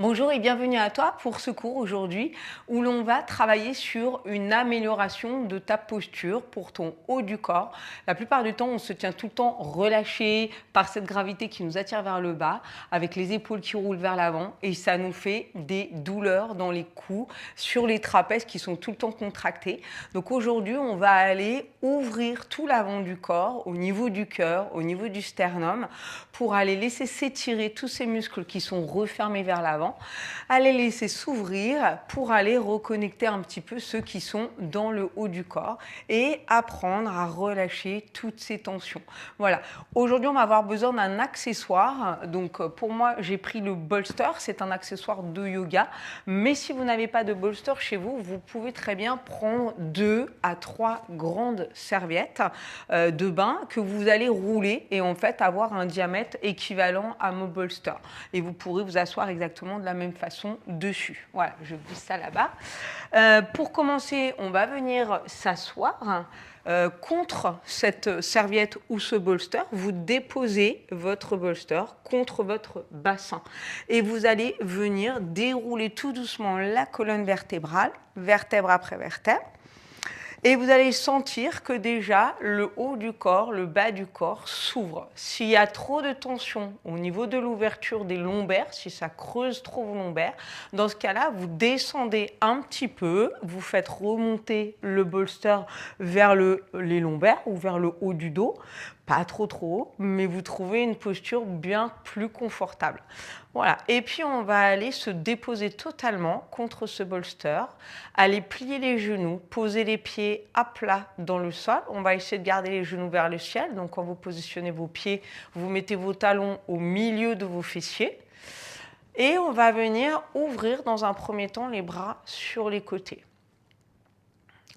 Bonjour et bienvenue à toi pour ce cours aujourd'hui où l'on va travailler sur une amélioration de ta posture pour ton haut du corps. La plupart du temps, on se tient tout le temps relâché par cette gravité qui nous attire vers le bas, avec les épaules qui roulent vers l'avant et ça nous fait des douleurs dans les coups, sur les trapèzes qui sont tout le temps contractés. Donc aujourd'hui, on va aller ouvrir tout l'avant du corps au niveau du cœur, au niveau du sternum pour aller laisser s'étirer tous ces muscles qui sont refermés vers l'avant, à les laisser s'ouvrir pour aller reconnecter un petit peu ceux qui sont dans le haut du corps et apprendre à relâcher toutes ces tensions. Voilà, aujourd'hui on va avoir besoin d'un accessoire. Donc pour moi j'ai pris le bolster, c'est un accessoire de yoga, mais si vous n'avez pas de bolster chez vous, vous pouvez très bien prendre 2 à 3 grandes serviettes de bain que vous allez rouler et en fait avoir un diamètre équivalent à mon bolster. Et vous pourrez vous asseoir exactement de la même façon dessus. Voilà, je glisse ça là-bas. Pour commencer, on va venir s'asseoir contre cette serviette ou ce bolster. Vous déposez votre bolster contre votre bassin et vous allez venir dérouler tout doucement la colonne vertébrale, vertèbre après vertèbre. Et vous allez sentir que déjà le haut du corps, le bas du corps s'ouvre. S'il y a trop de tension au niveau de l'ouverture des lombaires, si ça creuse trop vos lombaires, dans ce cas-là, vous descendez un petit peu, vous faites remonter le bolster vers les lombaires ou vers le haut du dos. Pas trop haut, mais vous trouvez une posture bien plus confortable. Voilà, et puis on va aller se déposer totalement contre ce bolster, aller plier les genoux, poser les pieds à plat dans le sol. On va essayer de garder les genoux vers le ciel. Donc quand vous positionnez vos pieds, vous mettez vos talons au milieu de vos fessiers. Et on va venir ouvrir dans un premier temps les bras sur les côtés.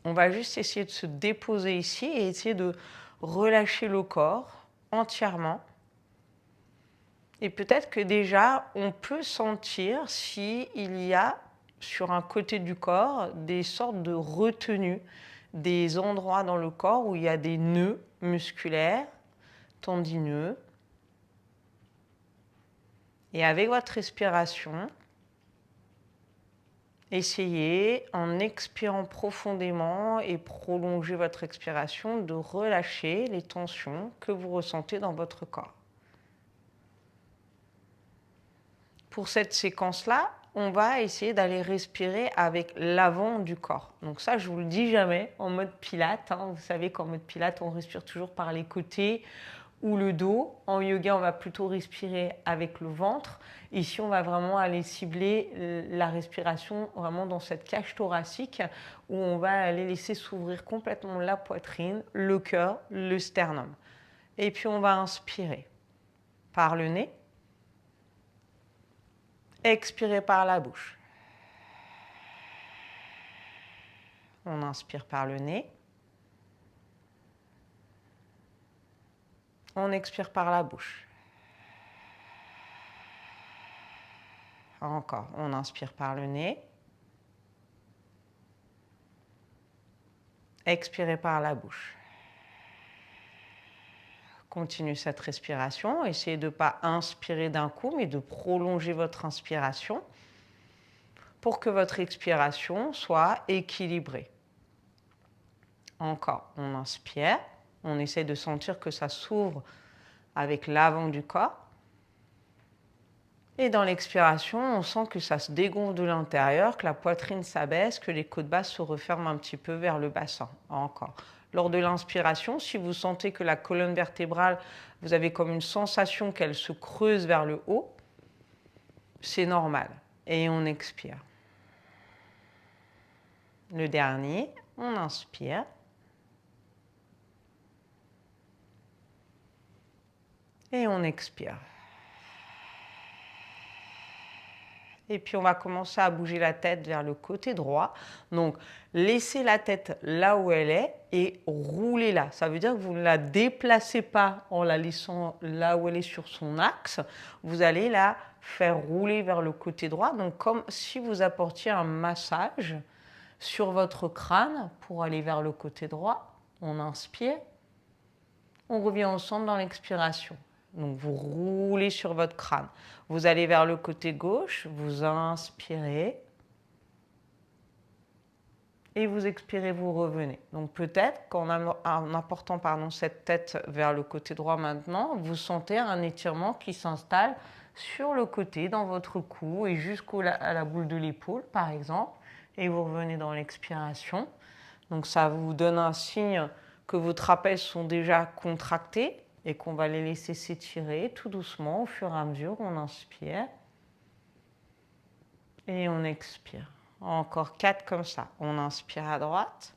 On va juste essayer de se déposer ici et essayer de relâcher le corps entièrement. Et peut-être que déjà, on peut sentir s'il y a sur un côté du corps des sortes de retenues, des endroits dans le corps où il y a des nœuds musculaires, tendineux. Et avec votre respiration, essayez, en expirant profondément et prolongez votre expiration, de relâcher les tensions que vous ressentez dans votre corps. Pour cette séquence-là, on va essayer d'aller respirer avec l'avant du corps. Donc ça, je vous le dis jamais en mode pilate. Vous savez qu'en mode pilate, on respire toujours par les côtés ou le dos. En yoga, on va plutôt respirer avec le ventre. Ici, on va vraiment aller cibler la respiration vraiment dans cette cage thoracique où on va aller laisser s'ouvrir complètement la poitrine, le cœur, le sternum. Et puis, on va inspirer par le nez. Expirez par la bouche. On inspire par le nez. On expire par la bouche. Encore, on inspire par le nez. Expirez par la bouche. Continuez cette respiration. Essayez de ne pas inspirer d'un coup, mais de prolonger votre inspiration pour que votre expiration soit équilibrée. Encore, on inspire. On essaie de sentir que ça s'ouvre avec l'avant du corps. Et dans l'expiration, on sent que ça se dégonfle de l'intérieur, que la poitrine s'abaisse, que les côtes basses se referment un petit peu vers le bassin. Encore. Lors de l'inspiration, si vous sentez que la colonne vertébrale, vous avez comme une sensation qu'elle se creuse vers le haut, c'est normal. Et on expire. Le dernier, on inspire. Et on expire. Et puis on va commencer à bouger la tête vers le côté droit. Donc laissez la tête là où elle est et roulez-la. Ça veut dire que vous ne la déplacez pas en la laissant là où elle est sur son axe. Vous allez la faire rouler vers le côté droit. Donc comme si vous apportiez un massage sur votre crâne pour aller vers le côté droit. On inspire. On revient ensemble dans l'expiration. Donc vous roulez sur votre crâne. Vous allez vers le côté gauche, vous inspirez. Et vous expirez, vous revenez. Donc peut-être qu'en apportant cette tête vers le côté droit maintenant, vous sentez un étirement qui s'installe sur le côté, dans votre cou et jusqu'à la boule de l'épaule par exemple. Et vous revenez dans l'expiration. Donc ça vous donne un signe que vos trapèzes sont déjà contractés et qu'on va les laisser s'étirer tout doucement au fur et à mesure. On inspire et on expire. Encore 4 comme ça. On inspire à droite.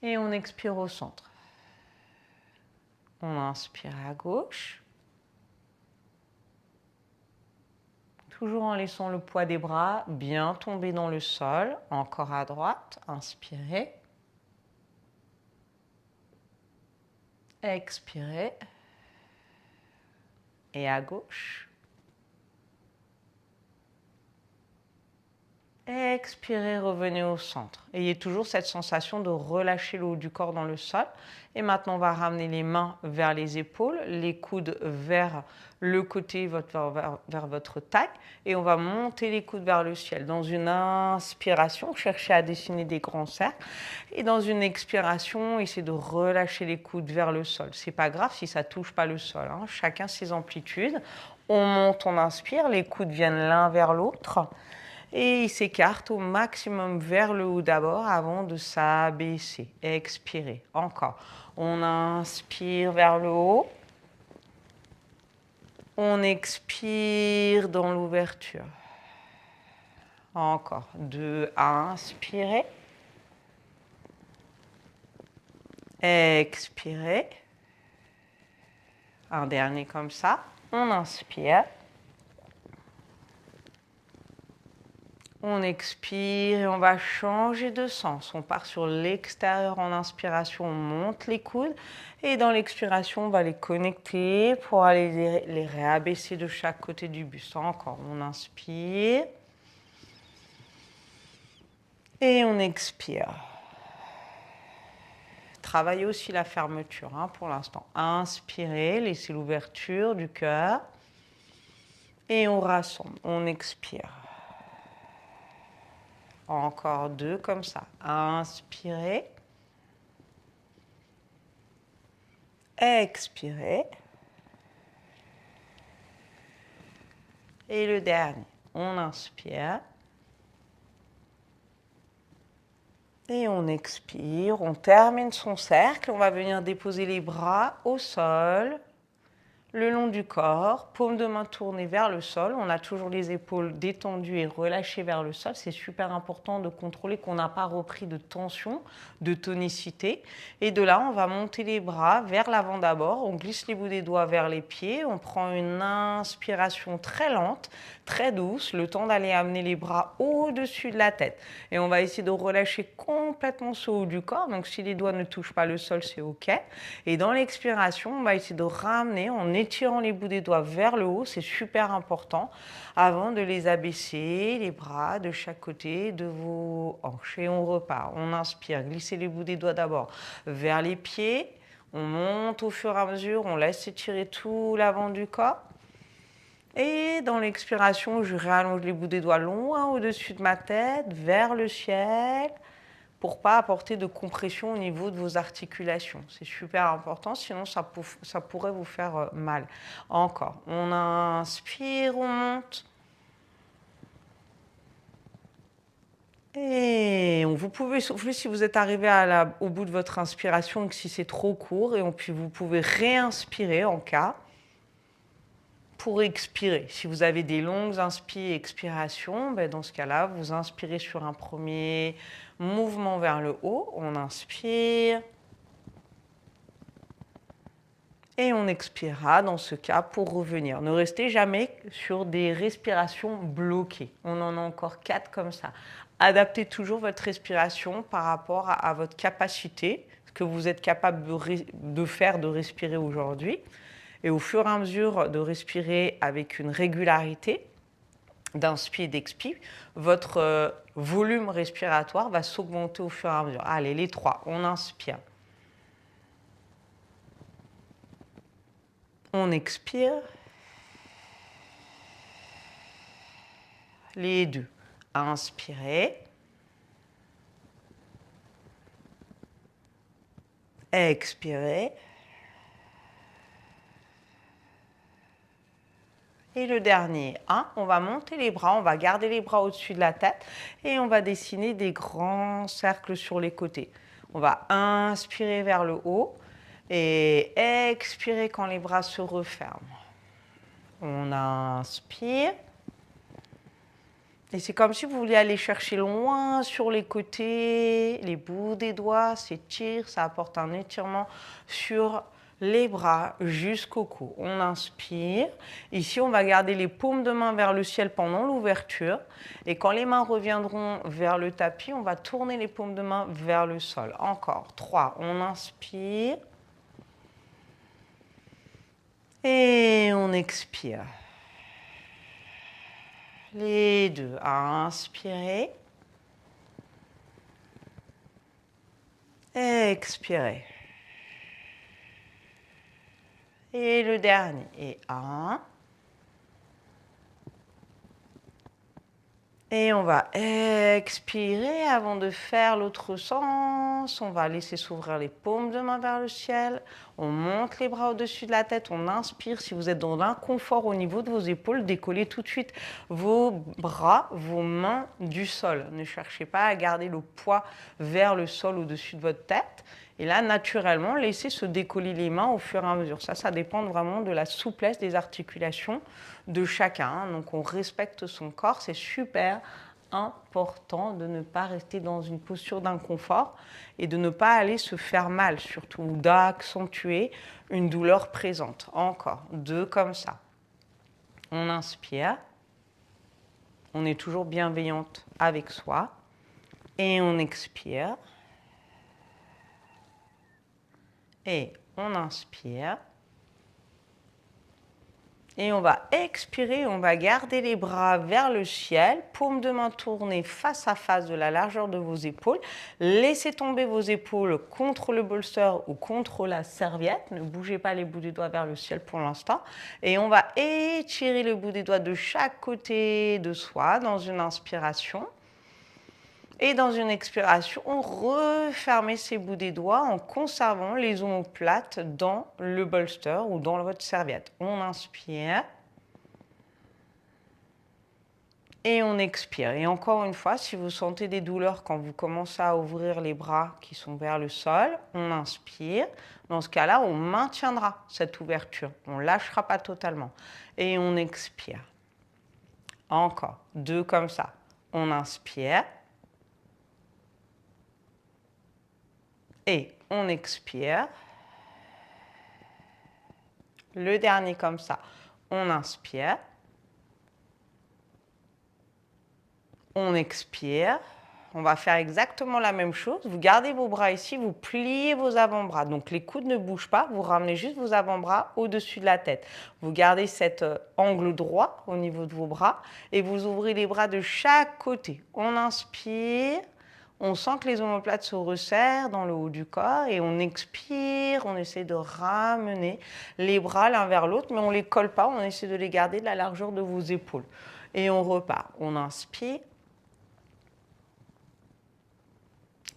Et on expire au centre. On inspire à gauche. Toujours en laissant le poids des bras bien tomber dans le sol. Encore à droite. Inspirez. Expirez. Et à gauche. Expirez, revenez au centre. Ayez toujours cette sensation de relâcher le haut du corps dans le sol. Et maintenant, on va ramener les mains vers les épaules, les coudes vers le côté, vers votre taille. Et on va monter les coudes vers le ciel. Dans une inspiration, cherchez à dessiner des grands cercles. Et dans une expiration, essayez de relâcher les coudes vers le sol. Ce n'est pas grave si ça ne touche pas le sol, hein. Chacun ses amplitudes. On monte, on inspire, les coudes viennent l'un vers l'autre. Et il s'écarte au maximum vers le haut d'abord avant de s'abaisser. Expirez. Encore. On inspire vers le haut. On expire dans l'ouverture. Encore. 2. Inspirez. Expirez. Un dernier comme ça. On inspire. On expire et on va changer de sens. On part sur l'extérieur en inspiration, on monte les coudes. Et dans l'expiration, on va les connecter pour aller les réabaisser de chaque côté du buste. Encore, on inspire. Et on expire. Travaillez aussi la fermeture pour l'instant. Inspirez, laissez l'ouverture du cœur. Et on rassemble, on expire. Encore 2 comme ça. Inspirez. Expirez. Et le dernier. On inspire. Et on expire. On termine son cercle. On va venir déposer les bras au sol, le long du corps, paume de main tournée vers le sol. On a toujours les épaules détendues et relâchées vers le sol. C'est super important de contrôler qu'on n'a pas repris de tension, de tonicité. Et de là, on va monter les bras vers l'avant d'abord. On glisse les bouts des doigts vers les pieds. On prend une inspiration très lente, très douce, le temps d'aller amener les bras au-dessus de la tête. Et on va essayer de relâcher complètement ce haut du corps. Donc si les doigts ne touchent pas le sol, c'est OK. Et dans l'expiration, on va essayer de ramener en étirant les bouts des doigts vers le haut. C'est super important avant de les abaisser, les bras de chaque côté de vos hanches. Et on repart. On inspire, glissez les bouts des doigts d'abord vers les pieds. On monte au fur et à mesure, on laisse étirer tout l'avant du corps. Et dans l'expiration, je rallonge les bouts des doigts loin au-dessus de ma tête, vers le ciel, pour ne pas apporter de compression au niveau de vos articulations. C'est super important, sinon ça pourrait vous faire mal. Encore, on inspire, on monte. Et vous pouvez souffler si vous êtes arrivé au bout de votre inspiration et que si c'est trop court. Et puis vous pouvez réinspirer en cas pour expirer. Si vous avez des longues inspirations et expirations, dans ce cas-là, vous inspirez sur un premier mouvement vers le haut. On inspire. Et on expirera dans ce cas pour revenir. Ne restez jamais sur des respirations bloquées. On en a encore 4 comme ça. Adaptez toujours votre respiration par rapport à votre capacité, ce que vous êtes capable de faire, de respirer aujourd'hui. Et au fur et à mesure de respirer avec une régularité, d'inspi et d'expi, votre volume respiratoire va s'augmenter au fur et à mesure. Allez, les 3, on inspire. On expire. Les deux. Inspirez. Expirez. Et le dernier, on va monter les bras, on va garder les bras au-dessus de la tête et on va dessiner des grands cercles sur les côtés. On va inspirer vers le haut et expirer quand les bras se referment. On inspire. Et c'est comme si vous vouliez aller chercher loin sur les côtés, les bouts des doigts s'étirent, ça apporte un étirement sur les bras jusqu'au cou. On inspire. Ici, on va garder les paumes de main vers le ciel pendant l'ouverture. Et quand les mains reviendront vers le tapis, on va tourner les paumes de main vers le sol. Encore. 3. On inspire. Et on expire. Les deux. Inspirez. Expirez. Et le dernier. Et 1. Et on va expirer avant de faire l'autre sens. On va laisser s'ouvrir les paumes de main vers le ciel. On monte les bras au-dessus de la tête. On inspire. Si vous êtes dans l'inconfort au niveau de vos épaules, décollez tout de suite vos bras, vos mains du sol. Ne cherchez pas à garder le poids vers le sol au-dessus de votre tête. Et là, naturellement, laissez se décoller les mains au fur et à mesure. Ça dépend vraiment de la souplesse des articulations de chacun. Donc, on respecte son corps. C'est super important de ne pas rester dans une posture d'inconfort et de ne pas aller se faire mal, surtout, ou d'accentuer une douleur présente. Encore, 2 comme ça. On inspire. On est toujours bienveillante avec soi. Et on expire. Et on inspire. Et on va expirer, on va garder les bras vers le ciel, paume de main tournée face à face de la largeur de vos épaules. Laissez tomber vos épaules contre le bolster ou contre la serviette. Ne bougez pas les bouts des doigts vers le ciel pour l'instant. Et on va étirer le bout des doigts de chaque côté de soi dans une inspiration. Et dans une expiration, on referme ces bouts des doigts en conservant les omoplates dans le bolster ou dans votre serviette. On inspire. Et on expire. Et encore une fois, si vous sentez des douleurs quand vous commencez à ouvrir les bras qui sont vers le sol, on inspire. Dans ce cas-là, on maintiendra cette ouverture. On ne lâchera pas totalement. Et on expire. Encore. 2 comme ça. On inspire. Et on expire. Le dernier comme ça. On inspire. On expire. On va faire exactement la même chose. Vous gardez vos bras ici, vous pliez vos avant-bras. Donc les coudes ne bougent pas, vous ramenez juste vos avant-bras au-dessus de la tête. Vous gardez cet angle droit au niveau de vos bras et vous ouvrez les bras de chaque côté. On inspire. On sent que les omoplates se resserrent dans le haut du corps et on expire, on essaie de ramener les bras l'un vers l'autre, mais on ne les colle pas, on essaie de les garder de la largeur de vos épaules. Et on repart. On inspire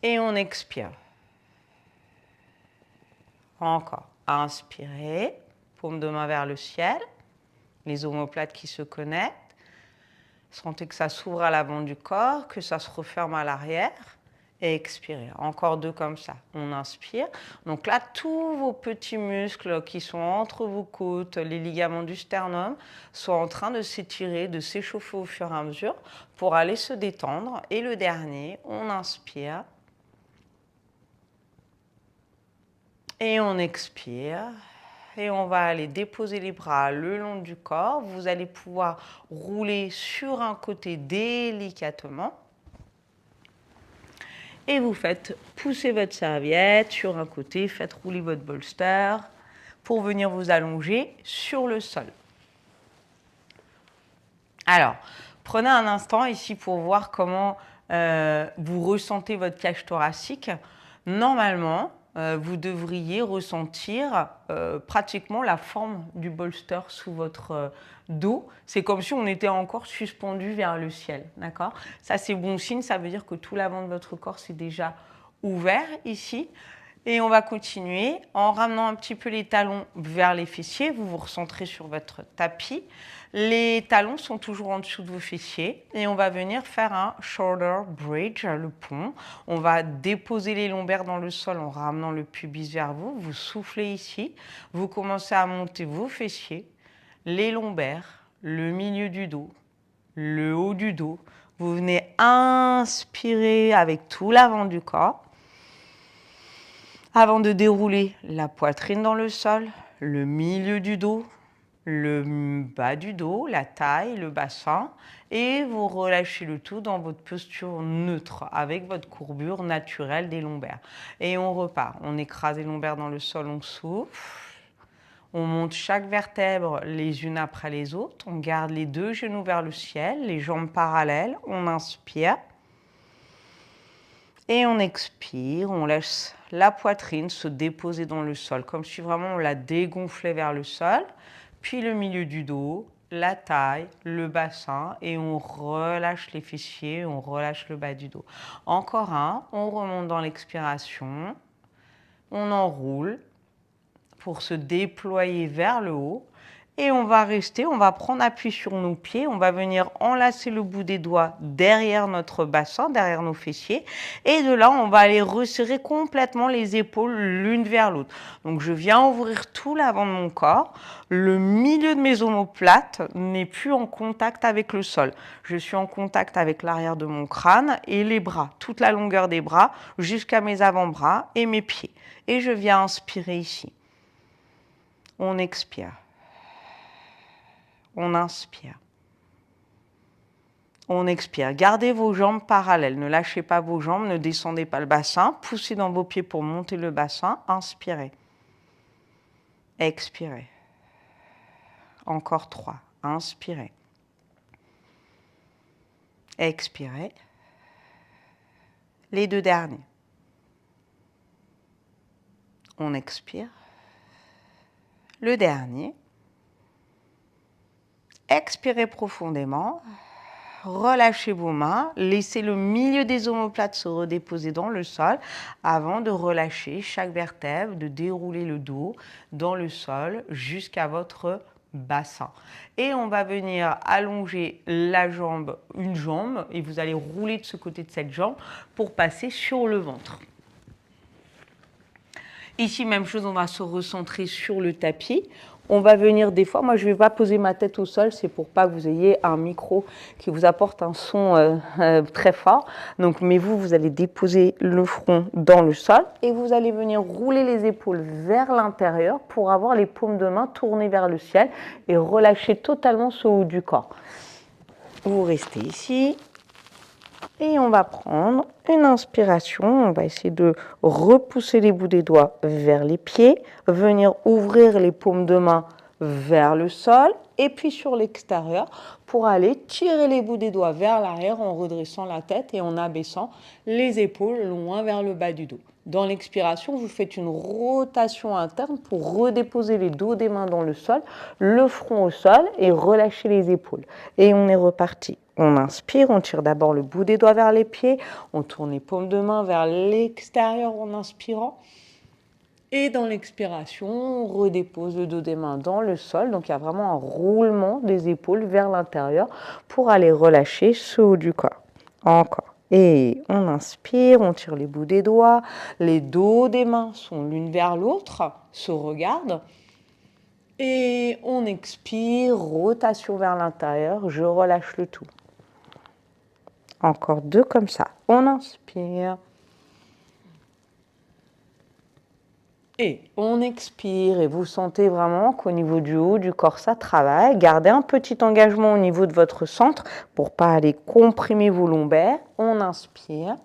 et on expire. Encore. Inspirez, paume de main vers le ciel, les omoplates qui se connectent. Sentez que ça s'ouvre à l'avant du corps, que ça se referme à l'arrière. Et expirez. Encore 2 comme ça. On inspire. Donc là, tous vos petits muscles qui sont entre vos côtes, les ligaments du sternum, sont en train de s'étirer, de s'échauffer au fur et à mesure pour aller se détendre. Et le dernier, on inspire. Et on expire. Et on va aller déposer les bras le long du corps. Vous allez pouvoir rouler sur un côté délicatement. Et vous faites pousser votre serviette sur un côté, faites rouler votre bolster pour venir vous allonger sur le sol. Alors, prenez un instant ici pour voir comment vous ressentez votre cage thoracique. Normalement, vous devriez ressentir pratiquement la forme du bolster sous votre dos. C'est comme si on était encore suspendu vers le ciel, d'accord? Ça, c'est bon signe, ça veut dire que tout l'avant de votre corps s'est déjà ouvert ici. Et on va continuer en ramenant un petit peu les talons vers les fessiers. Vous vous recentrez sur votre tapis. Les talons sont toujours en dessous de vos fessiers. Et on va venir faire un shoulder bridge, le pont. On va déposer les lombaires dans le sol en ramenant le pubis vers vous. Vous soufflez ici. Vous commencez à monter vos fessiers, les lombaires, le milieu du dos, le haut du dos. Vous venez inspirer avec tout l'avant du corps. Avant de dérouler la poitrine dans le sol, le milieu du dos, le bas du dos, la taille, le bassin, et vous relâchez le tout dans votre posture neutre avec votre courbure naturelle des lombaires. Et on repart, on écrase les lombaires dans le sol, on souffle, on monte chaque vertèbre les unes après les autres, on garde les deux genoux vers le ciel, les jambes parallèles, on inspire. Et on expire, on laisse la poitrine se déposer dans le sol, comme si vraiment on la dégonflait vers le sol. Puis le milieu du dos, la taille, le bassin, et on relâche les fessiers, on relâche le bas du dos. Encore un, on remonte dans l'expiration, on enroule pour se déployer vers le haut. Et on va rester, on va prendre appui sur nos pieds, on va venir enlacer le bout des doigts derrière notre bassin, derrière nos fessiers. Et de là, on va aller resserrer complètement les épaules l'une vers l'autre. Donc je viens ouvrir tout l'avant de mon corps. Le milieu de mes omoplates n'est plus en contact avec le sol. Je suis en contact avec l'arrière de mon crâne et les bras, toute la longueur des bras jusqu'à mes avant-bras et mes pieds. Et je viens inspirer ici. On expire. On inspire. On expire. Gardez vos jambes parallèles. Ne lâchez pas vos jambes, ne descendez pas le bassin. Poussez dans vos pieds pour monter le bassin. Inspirez. Expirez. Encore 3. Inspirez. Expirez. Les 2 derniers. On expire. Le dernier. Expirez profondément, relâchez vos mains, laissez le milieu des omoplates se redéposer dans le sol avant de relâcher chaque vertèbre, de dérouler le dos dans le sol jusqu'à votre bassin. Et on va venir allonger la jambe, une jambe, et vous allez rouler de ce côté de cette jambe pour passer sur le ventre. Ici, même chose, on va se recentrer sur le tapis. On va venir des fois, moi je ne vais pas poser ma tête au sol, c'est pour pas que vous ayez un micro qui vous apporte un son très fort. Donc, mais vous allez déposer le front dans le sol et vous allez venir rouler les épaules vers l'intérieur pour avoir les paumes de main tournées vers le ciel et relâcher totalement ce haut du corps. Vous restez ici. Et on va prendre une inspiration, on va essayer de repousser les bouts des doigts vers les pieds, venir ouvrir les paumes de main vers le sol et puis sur l'extérieur pour aller tirer les bouts des doigts vers l'arrière en redressant la tête et en abaissant les épaules loin vers le bas du dos. Dans l'expiration, vous faites une rotation interne pour redéposer les dos des mains dans le sol, le front au sol et relâcher les épaules. Et on est reparti. On inspire, on tire d'abord le bout des doigts vers les pieds, on tourne les paumes de main vers l'extérieur en inspirant. Et dans l'expiration, on redépose le dos des mains dans le sol. Donc il y a vraiment un roulement des épaules vers l'intérieur pour aller relâcher ce haut du corps. Encore. Et on inspire, on tire les bouts des doigts, les dos des mains sont l'une vers l'autre, se regardent. Et on expire, rotation vers l'intérieur, je relâche le tout. Encore 2 comme ça. On inspire. Et on expire et vous sentez vraiment qu'au niveau du haut du corps, ça travaille. Gardez un petit engagement au niveau de votre centre pour ne pas aller comprimer vos lombaires. On inspire.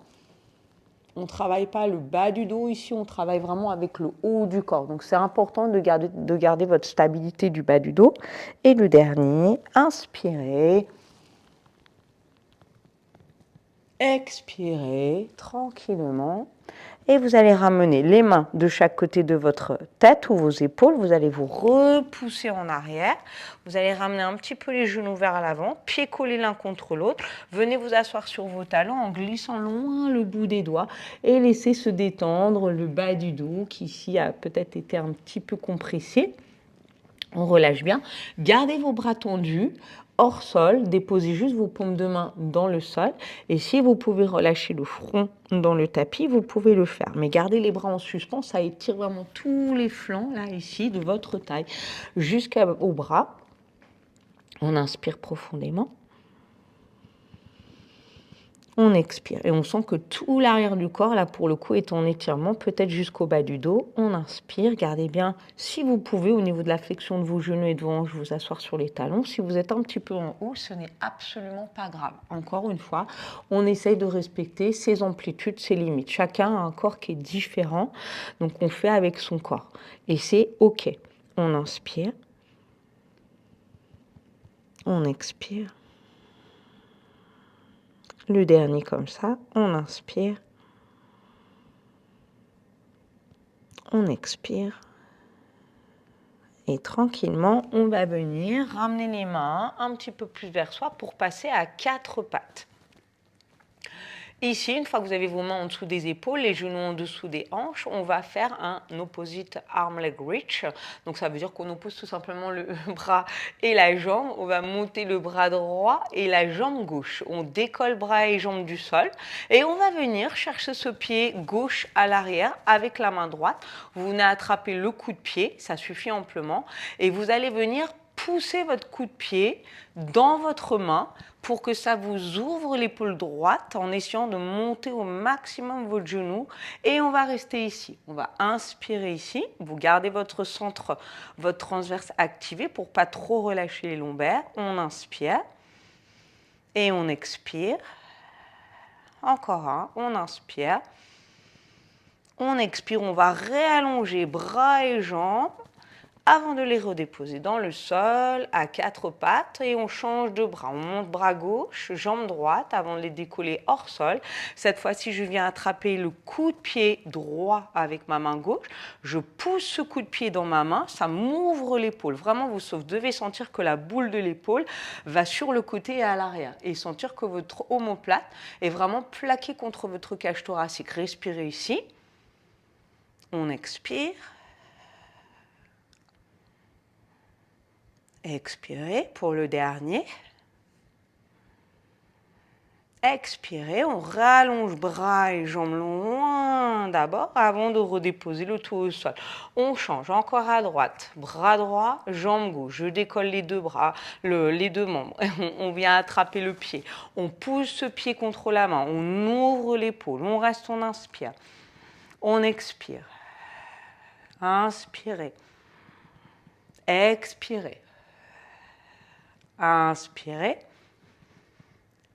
On ne travaille pas le bas du dos ici, on travaille vraiment avec le haut du corps. Donc c'est important de garder votre stabilité du bas du dos. Et le dernier, inspirez. Expirez tranquillement. Et vous allez ramener les mains de chaque côté de votre tête ou vos épaules. Vous allez vous repousser en arrière. Vous allez ramener un petit peu les genoux vers l'avant, pieds collés l'un contre l'autre. Venez vous asseoir sur vos talons en glissant loin le bout des doigts et laissez se détendre le bas du dos qui ici a peut-être été un petit peu compressé. On relâche bien. Gardez vos bras tendus. Hors sol, déposez juste vos paumes de main dans le sol. Et si vous pouvez relâcher le front dans le tapis, vous pouvez le faire. Mais gardez les bras en suspens, ça étire vraiment tous les flancs, là, ici, de votre taille, jusqu'au bras. On inspire profondément. On expire et on sent que tout l'arrière du corps, là pour le coup, est en étirement, peut-être jusqu'au bas du dos. On inspire, gardez bien, si vous pouvez, au niveau de la flexion de vos genoux et de vos hanches, vous asseoir sur les talons. Si vous êtes un petit peu en haut, ce n'est absolument pas grave. Encore une fois, on essaye de respecter ses amplitudes, ses limites. Chacun a un corps qui est différent, donc on fait avec son corps. Et c'est OK. On inspire. On expire. Le dernier comme ça, on inspire, on expire et tranquillement, on va venir ramener les mains un petit peu plus vers soi pour passer à 4 pattes. Ici, une fois que vous avez vos mains en dessous des épaules, les genoux en dessous des hanches, on va faire un opposite arm leg reach. Donc ça veut dire qu'on oppose tout simplement le bras et la jambe. On va monter le bras droit et la jambe gauche. On décolle bras et jambes du sol et on va venir chercher ce pied gauche à l'arrière avec la main droite. Vous venez attraper le coup de pied, ça suffit amplement, et vous allez venir poussez votre coup de pied dans votre main pour que ça vous ouvre l'épaule droite en essayant de monter au maximum votre genou. Et on va rester ici. On va inspirer ici. Vous gardez votre centre, votre transverse activé pour pas trop relâcher les lombaires. On inspire et on expire. Encore un. On inspire. On expire. On va réallonger bras et jambes avant de les redéposer dans le sol à 4 pattes et on change de bras. On monte bras gauche, jambe droite avant de les décoller hors sol. Cette fois-ci, je viens attraper le coup de pied droit avec ma main gauche. Je pousse ce coup de pied dans ma main, ça m'ouvre l'épaule. Vraiment, vous devez sentir que la boule de l'épaule va sur le côté et à l'arrière et sentir que votre omoplate est vraiment plaquée contre votre cage thoracique. Respirez ici. On expire. Expirez pour le dernier. Expirez, on rallonge bras et jambes loin d'abord avant de redéposer le tout au sol. On change encore à droite, bras droit, jambe gauche. Je décolle les deux bras, les deux membres. On vient attraper le pied. On pousse ce pied contre la main. On ouvre l'épaule. On reste, on inspire. On expire. Inspirez. Expirez. Inspirez,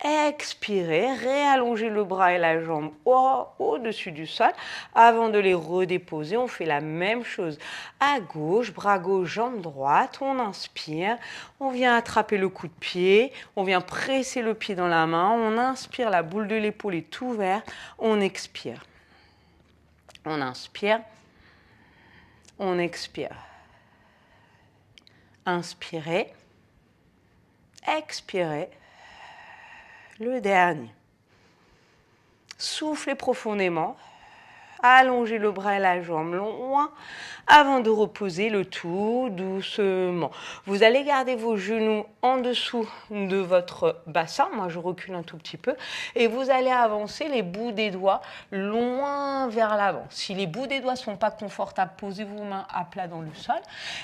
expirez, réallongez le bras et la jambe au-dessus du sol avant de les redéposer. On fait la même chose à gauche, bras gauche, jambe droite. On inspire, on vient attraper le coup de pied, on vient presser le pied dans la main. On inspire, la boule de l'épaule est ouverte. On expire. On inspire, on expire. Inspirez. Expirez, le dernier. Soufflez profondément, allongez le bras et la jambe loin avant de reposer le tout doucement. Vous allez garder vos genoux en dessous de votre bassin. Moi, je recule un tout petit peu. Et vous allez avancer les bouts des doigts loin vers l'avant. Si les bouts des doigts ne sont pas confortables, posez vos mains à plat dans le sol.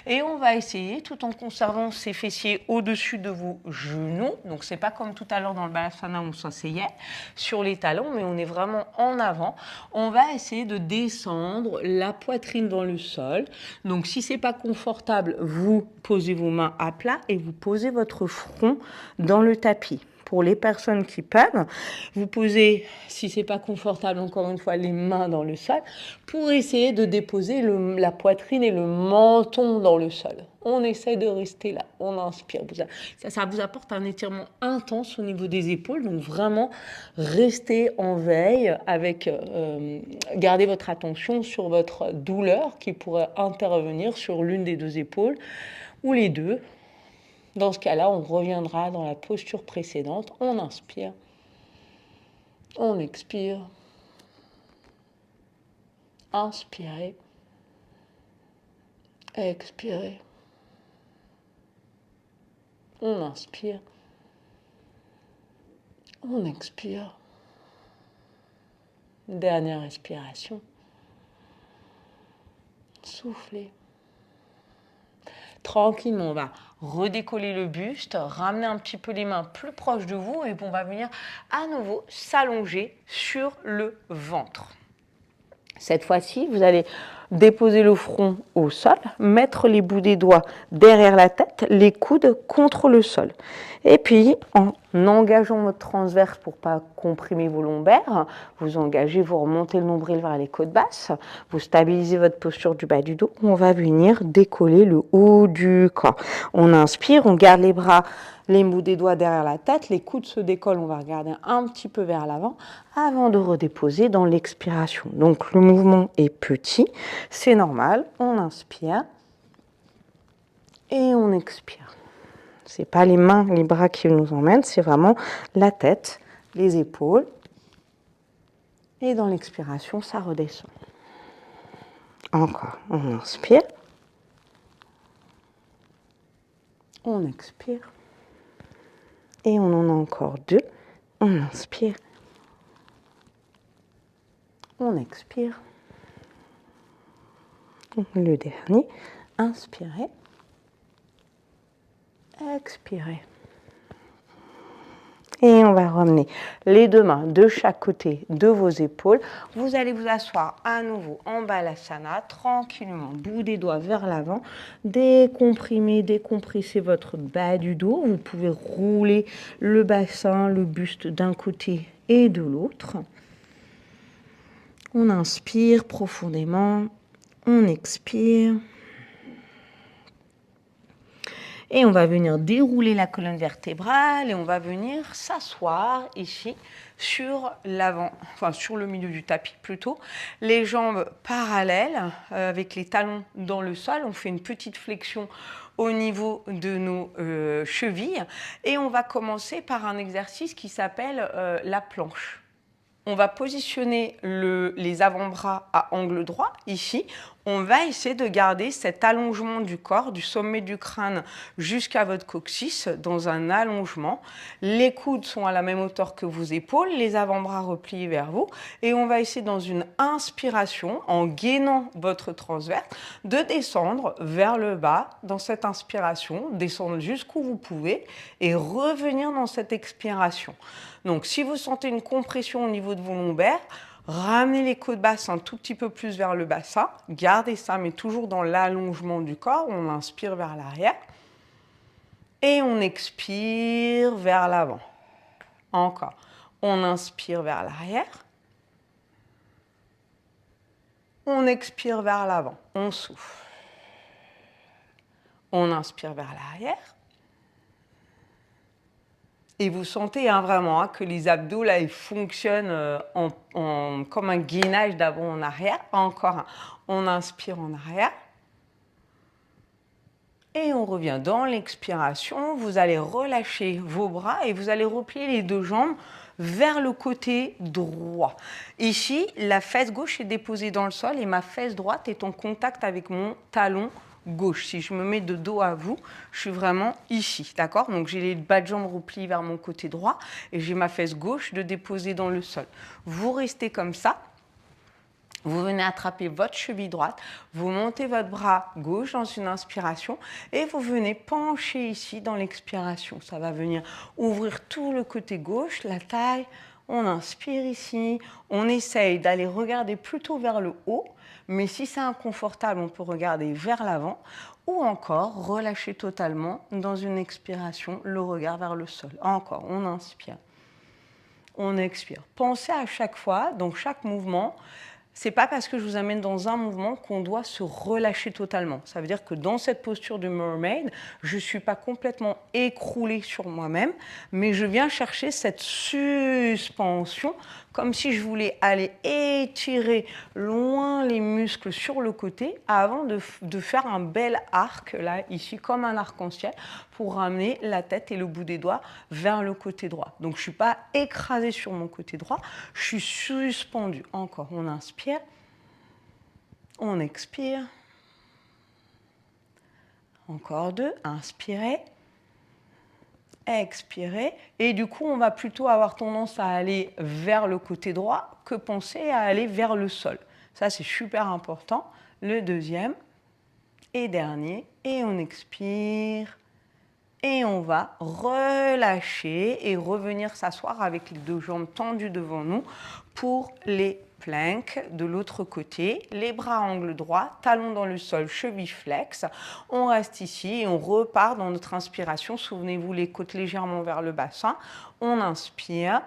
Et on va essayer, tout en conservant ces fessiers au-dessus de vos genoux. Donc, ce n'est pas comme tout à l'heure dans le Balasana où on s'asseyait sur les talons, mais on est vraiment en avant. On va essayer de descendre la poitrine dans le sol. Donc, si ce n'est pas confortable, vous posez vos mains à plat et vous posez votre front dans le tapis. pour les personnes qui peuvent. Vous posez, si ce n'est pas confortable, encore une fois, les mains dans le sol pour essayer de déposer la poitrine et le menton dans le sol. On essaie de rester là, on inspire. Ça vous apporte un étirement intense au niveau des épaules, donc vraiment restez en veille avec, gardez votre attention sur votre douleur qui pourrait intervenir sur l'une des deux épaules ou les deux. Dans ce cas-là, on reviendra dans la posture précédente. On inspire, on expire, inspirez, expirez, on inspire, on expire. Dernière respiration. Soufflez. Tranquillement, on va redécoller le buste, ramener un petit peu les mains plus proches de vous et on va venir à nouveau s'allonger sur le ventre. Cette fois-ci, vous allez déposer le front au sol, mettre les bouts des doigts derrière la tête, les coudes contre le sol. Et puis, en engageant votre transverse pour ne pas comprimer vos lombaires, vous engagez, vous remontez le nombril vers les côtes basses, vous stabilisez votre posture du bas du dos. On va venir décoller le haut du corps. On inspire, on garde les bras, les bouts des doigts derrière la tête, les coudes se décollent, on va regarder un petit peu vers l'avant avant de redéposer dans l'expiration. Donc le mouvement est petit, c'est normal, on inspire et on expire. Ce n'est pas les mains, les bras qui nous emmènent, c'est vraiment la tête, les épaules. Et dans l'expiration, ça redescend. Encore, on inspire. On expire. Et on en a encore deux. On inspire. On expire. Le dernier, inspirez. Expirez. Et on va ramener les deux mains de chaque côté de vos épaules. Vous allez vous asseoir à nouveau en Balasana, tranquillement, bout des doigts vers l'avant. Décomprimez, décompressez votre bas du dos. Vous pouvez rouler le bassin, le buste d'un côté et de l'autre. On inspire profondément, on expire. Et on va venir dérouler la colonne vertébrale et on va venir s'asseoir ici sur l'avant, enfin sur le milieu du tapis plutôt. Les jambes parallèles avec les talons dans le sol. On fait une petite flexion au niveau de nos chevilles et on va commencer par un exercice qui s'appelle la planche. On va positionner les avant-bras à angle droit, ici. On va essayer de garder cet allongement du corps, du sommet du crâne jusqu'à votre coccyx, dans un allongement. Les coudes sont à la même hauteur que vos épaules, les avant-bras repliés vers vous. Et on va essayer dans une inspiration, en gainant votre transverse, de descendre vers le bas dans cette inspiration, descendre jusqu'où vous pouvez et revenir dans cette expiration. Donc, si vous sentez une compression au niveau de vos lombaires, ramenez les côtes basses un tout petit peu plus vers le bassin. Gardez ça, mais toujours dans l'allongement du corps. On inspire vers l'arrière. Et on expire vers l'avant. Encore. On inspire vers l'arrière. On expire vers l'avant. On souffle. On inspire vers l'arrière. Et vous sentez vraiment que les abdos, là, ils fonctionnent comme un gainage d'avant en arrière. Encore un. On inspire en arrière. Et on revient dans l'expiration. Vous allez relâcher vos bras et vous allez replier les deux jambes vers le côté droit. Ici, la fesse gauche est déposée dans le sol et ma fesse droite est en contact avec mon talon gauche. Si je me mets de dos à vous, je suis vraiment ici, d'accord? Donc j'ai les bas de jambes repliés vers mon côté droit et j'ai ma fesse gauche de déposer dans le sol. Vous restez comme ça. Vous venez attraper votre cheville droite, vous montez votre bras gauche dans une inspiration et vous venez pencher ici dans l'expiration. Ça va venir ouvrir tout le côté gauche, la taille, On inspire ici. On essaye d'aller regarder plutôt vers le haut. Mais si c'est inconfortable, on peut regarder vers l'avant. Ou encore, relâcher totalement dans une expiration, le regard vers le sol. Encore, on inspire. On expire. Pensez à chaque fois, donc chaque mouvement, c'est pas parce que je vous amène dans un mouvement qu'on doit se relâcher totalement. Ça veut dire que dans cette posture de mermaid, je ne suis pas complètement écroulée sur moi-même, mais je viens chercher cette suspension comme si je voulais aller étirer loin les muscles sur le côté avant de faire un bel arc, là, ici, comme un arc-en-ciel, pour ramener la tête et le bout des doigts vers le côté droit. Donc, je ne suis pas écrasée sur mon côté droit, je suis suspendue. Encore, on inspire, on expire. Encore 2, inspirez. Expirez. Et du coup, on va plutôt avoir tendance à aller vers le côté droit que penser à aller vers le sol. Ça, c'est super important. Le deuxième et dernier. Et on expire. Et on va relâcher et revenir s'asseoir avec les deux jambes tendues devant nous pour les plank de l'autre côté, les bras à angle droit, talons dans le sol, cheville flex. On reste ici et on repart dans notre inspiration. Souvenez-vous, les côtes légèrement vers le bassin. On inspire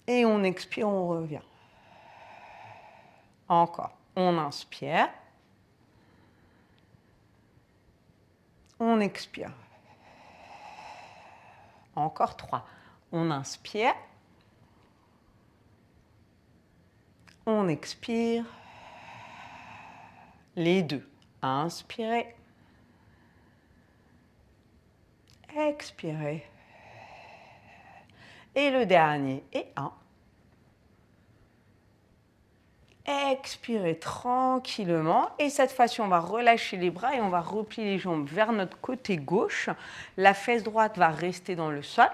et on expire, on revient. Encore, on inspire. On expire. Encore 3. On inspire. On expire. Les deux. Inspirez. Expirez. Et le dernier. Et 1. Expirez tranquillement. Et cette fois-ci, on va relâcher les bras et on va replier les jambes vers notre côté gauche. La fesse droite va rester dans le sol.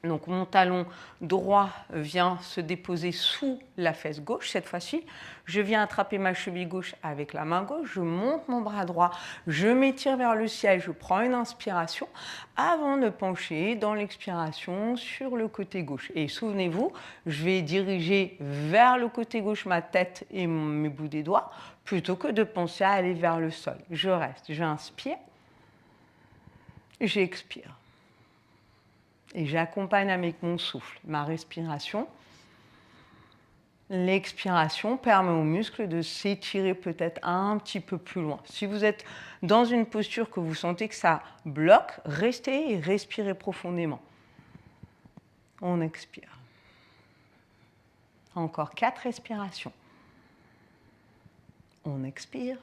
Donc mon talon droit vient se déposer sous la fesse gauche. Cette fois-ci, je viens attraper ma cheville gauche avec la main gauche. Je monte mon bras droit, je m'étire vers le ciel, je prends une inspiration avant de pencher dans l'expiration sur le côté gauche. Et souvenez-vous, je vais diriger vers le côté gauche ma tête et mes bouts des doigts plutôt que de penser à aller vers le sol. Je reste, j'inspire, j'expire. Et j'accompagne avec mon souffle, ma respiration. L'expiration permet aux muscles de s'étirer peut-être un petit peu plus loin. Si vous êtes dans une posture que vous sentez que ça bloque, restez et respirez profondément. On expire. Encore 4 respirations. On expire.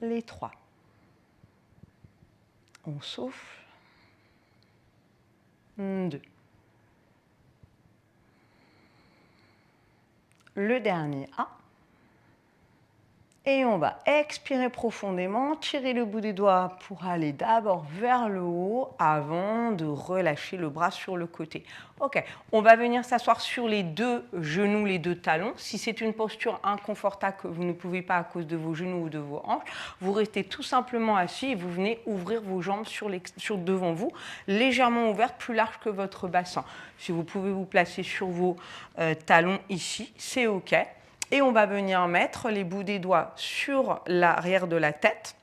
Les 3. On souffle. 2. Le dernier 1. Et on va expirer profondément, tirer le bout des doigts pour aller d'abord vers le haut avant de relâcher le bras sur le côté. Ok, on va venir s'asseoir sur les deux genoux, les deux talons. Si c'est une posture inconfortable que vous ne pouvez pas à cause de vos genoux ou de vos hanches, vous restez tout simplement assis et vous venez ouvrir vos jambes sur devant vous, légèrement ouvertes, plus larges que votre bassin. Si vous pouvez vous placer sur vos talons ici, c'est ok. Et on va venir mettre les bouts des doigts sur l'arrière de la tête.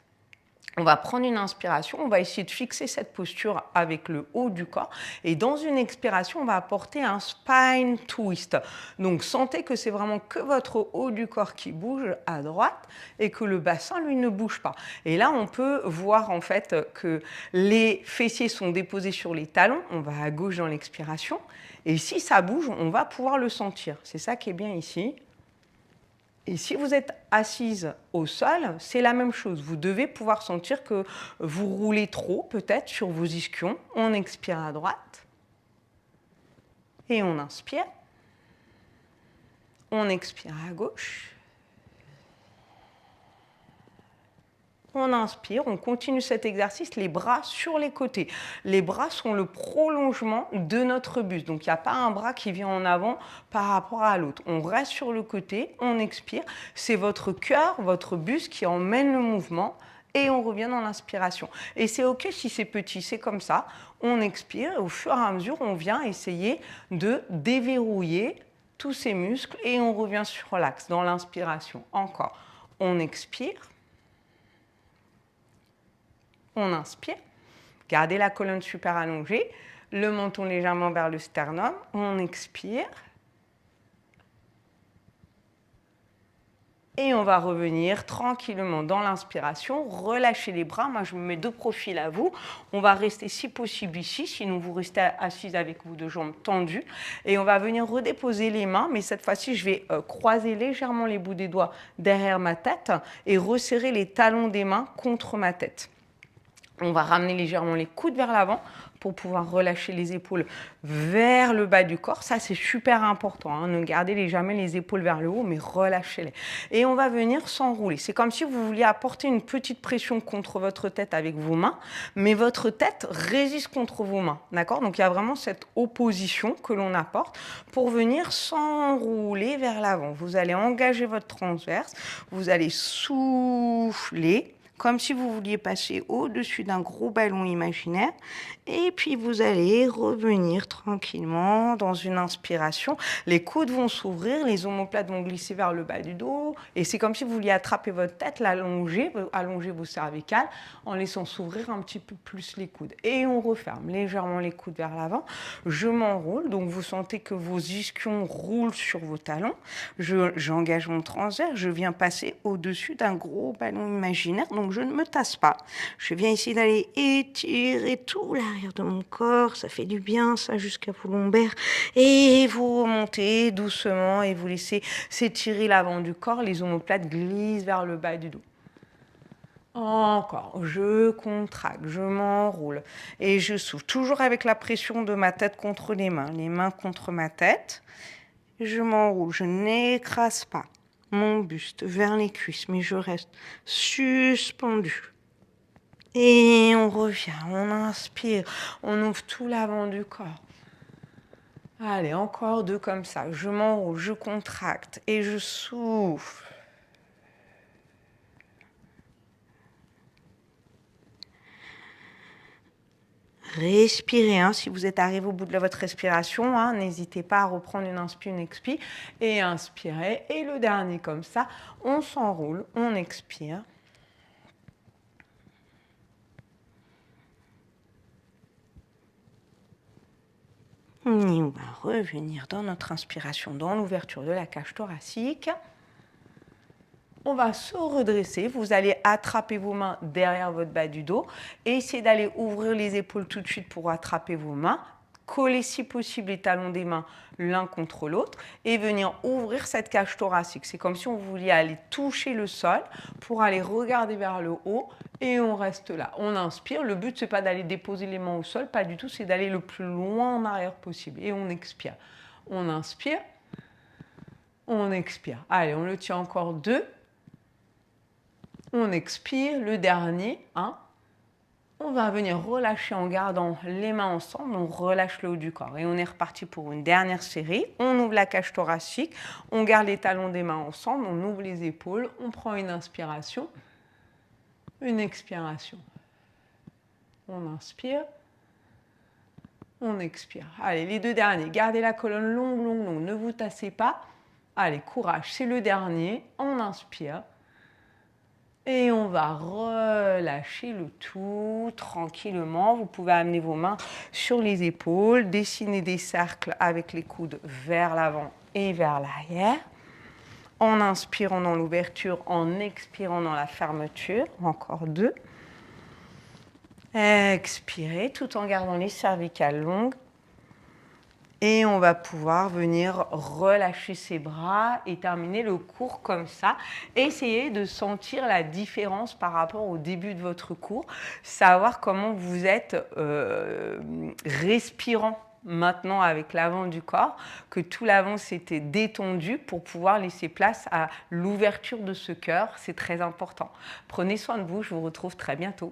On va prendre une inspiration, on va essayer de fixer cette posture avec le haut du corps. Et dans une expiration, on va apporter un spine twist. Donc sentez que c'est vraiment que votre haut du corps qui bouge à droite et que le bassin, lui, ne bouge pas. Et là, on peut voir en fait que les fessiers sont déposés sur les talons. On va à gauche dans l'expiration. Et si ça bouge, on va pouvoir le sentir. C'est ça qui est bien ici. Et si vous êtes assise au sol, c'est la même chose. Vous devez pouvoir sentir que vous roulez trop, peut-être, sur vos ischions. On expire à droite. Et on inspire. On expire à gauche. On inspire, on continue cet exercice, les bras sur les côtés. Les bras sont le prolongement de notre buste. Donc, il n'y a pas un bras qui vient en avant par rapport à l'autre. On reste sur le côté, on expire. C'est votre cœur, votre buste qui emmène le mouvement et on revient dans l'inspiration. Et c'est OK si c'est petit, c'est comme ça. On expire et au fur et à mesure, on vient essayer de déverrouiller tous ces muscles et on revient sur l'axe dans l'inspiration. Encore, on expire, on inspire, gardez la colonne super allongée, le menton légèrement vers le sternum, on expire. Et on va revenir tranquillement dans l'inspiration, relâchez les bras. Moi, je me mets de profil à vous. On va rester si possible ici, sinon vous restez assise avec vos deux jambes tendues. Et on va venir redéposer les mains, mais cette fois-ci, je vais croiser légèrement les bouts des doigts derrière ma tête et resserrer les talons des mains contre ma tête. On va ramener légèrement les coudes vers l'avant pour pouvoir relâcher les épaules vers le bas du corps. Ça, c'est super important, hein. Ne gardez jamais les épaules vers le haut, mais relâchez-les. Et on va venir s'enrouler. C'est comme si vous vouliez apporter une petite pression contre votre tête avec vos mains, mais votre tête résiste contre vos mains. D'accord? Donc, il y a vraiment cette opposition que l'on apporte pour venir s'enrouler vers l'avant. Vous allez engager votre transverse, vous allez souffler, comme si vous vouliez passer au-dessus d'un gros ballon imaginaire. Et puis, vous allez revenir tranquillement dans une inspiration. Les coudes vont s'ouvrir, les omoplates vont glisser vers le bas du dos. Et c'est comme si vous vouliez attraper votre tête, l'allonger, allonger vos cervicales en laissant s'ouvrir un petit peu plus les coudes. Et on referme légèrement les coudes vers l'avant. Je m'enroule, donc vous sentez que vos ischions roulent sur vos talons. J'engage mon transverse, je viens passer au-dessus d'un gros ballon imaginaire. Donc, je ne me tasse pas. Je viens essayer d'aller étirer tout l'arrière de mon corps. Ça fait du bien, ça, jusqu'à vos lombaires. Et vous remontez doucement et vous laissez s'étirer l'avant du corps. Les omoplates glissent vers le bas du dos. Encore, je contracte, je m'enroule et je souffle. Toujours avec la pression de ma tête contre les mains contre ma tête. Je m'enroule, je n'écrase pas mon buste vers les cuisses, mais je reste suspendu. Et on revient, on inspire, on ouvre tout l'avant du corps. Allez, encore deux comme ça. Je m'enroule, je contracte et je souffle. Respirez, hein. Si vous êtes arrivé au bout de votre respiration, hein, n'hésitez pas à reprendre une inspire, une expire et inspirez. Et le dernier comme ça, on s'enroule, on expire. Et on va revenir dans notre inspiration, dans l'ouverture de la cage thoracique. On va se redresser, vous allez attraper vos mains derrière votre bas du dos et essayer d'aller ouvrir les épaules tout de suite pour attraper vos mains, coller si possible les talons des mains l'un contre l'autre et venir ouvrir cette cage thoracique. C'est comme si on voulait aller toucher le sol pour aller regarder vers le haut et on reste là. On inspire, le but c'est pas d'aller déposer les mains au sol, pas du tout, c'est d'aller le plus loin en arrière possible et on expire. On inspire, on expire. Allez, on le tient encore deux. On expire, le dernier, hein. On va venir relâcher en gardant les mains ensemble, on relâche le haut du corps. Et on est reparti pour une dernière série. On ouvre la cage thoracique, on garde les talons des mains ensemble, on ouvre les épaules, on prend une inspiration, une expiration. On inspire, on expire. Allez, les deux derniers, gardez la colonne longue, longue, longue, ne vous tassez pas. Allez, courage, c'est le dernier, on inspire. Et on va relâcher le tout tranquillement. Vous pouvez amener vos mains sur les épaules, dessiner des cercles avec les coudes vers l'avant et vers l'arrière. En inspirant dans l'ouverture, en expirant dans la fermeture. Encore deux. Expirez tout en gardant les cervicales longues. Et on va pouvoir venir relâcher ses bras et terminer le cours comme ça. Essayez de sentir la différence par rapport au début de votre cours, savoir comment vous êtes respirant maintenant avec l'avant du corps, que tout l'avant s'était détendu pour pouvoir laisser place à l'ouverture de ce cœur. C'est très important. Prenez soin de vous, je vous retrouve très bientôt.